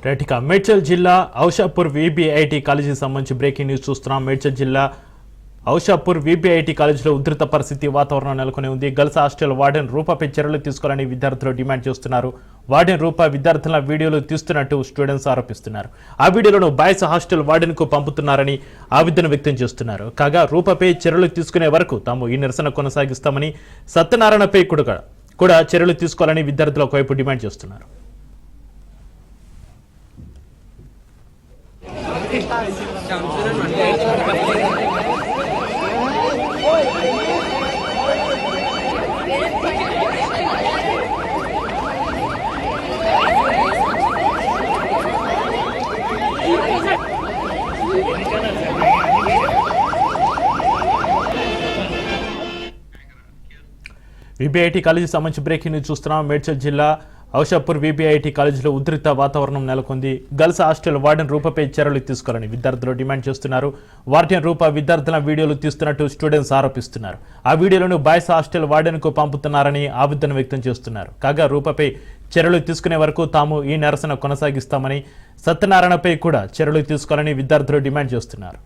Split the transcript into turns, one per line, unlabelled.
Right ఇక మేడ్చల్ జిల్లా Aushapur VBIT కాలేజీకి సంబంధించి బ్రేకింగ్ న్యూస్ చూస్తున్నాం. మేడ్చల్ జిల్లా ఔషాపూర్ విబిఐటి కాలేజీలో ఉధృత పరిస్థితి వాతావరణం నెలకొని ఉంది. గర్ల్స్ హాస్టల్ వార్డెన్ రూపాపై చర్యలు తీసుకోవాలని విద్యార్థులు డిమాండ్ చేస్తున్నారు. వార్డెన్ రూపా విద్యార్థుల వీడియోలు తీస్తున్నట్టు స్టూడెంట్స్ ఆరోపిస్తున్నారు. ఆ వీడియోలను బాయ్స్ హాస్టల్ వార్డెన్ కు పంపుతున్నారని ఆవేదన వ్యక్తం చేస్తున్నారు. కాగా రూపాపై చర్యలు తీసుకునే వరకు తాము ఈ నిరసన కొనసాగిస్తామని, సత్యనారాయణపై కూడా చర్యలు తీసుకోవాలని విద్యార్థులు ఒకవైపు డిమాండ్ చేస్తున్నారు. విబిఐటి కాలేజీ సంబంధించి బ్రేకింగ్ న్యూస్ చూస్తున్నాం. మేడ్చల్ జిల్లా ఔషాపూర్ విబిఐటి కాలేజీలో ఉధృత వాతావరణం నెలకొంది. గర్ల్స్ హాస్టల్ వార్డెన్ రూపాపై చర్యలు తీసుకోవాలని విద్యార్థులు డిమాండ్ చేస్తున్నారు. వార్డెన్ రూపా విద్యార్థుల వీడియోలు తీస్తున్నట్టు స్టూడెంట్స్ ఆరోపిస్తున్నారు. ఆ వీడియోలను బాయ్స్ హాస్టల్ వార్డెన్ కు పంపుతున్నారని ఆవేదన వ్యక్తం చేస్తున్నారు. కాగా రూపాపై చర్యలు తీసుకునే వరకు తాము ఈ నిరసన కొనసాగిస్తామని, సత్యనారాయణపై కూడా చర్యలు తీసుకోవాలని విద్యార్థులు డిమాండ్ చేస్తున్నారు.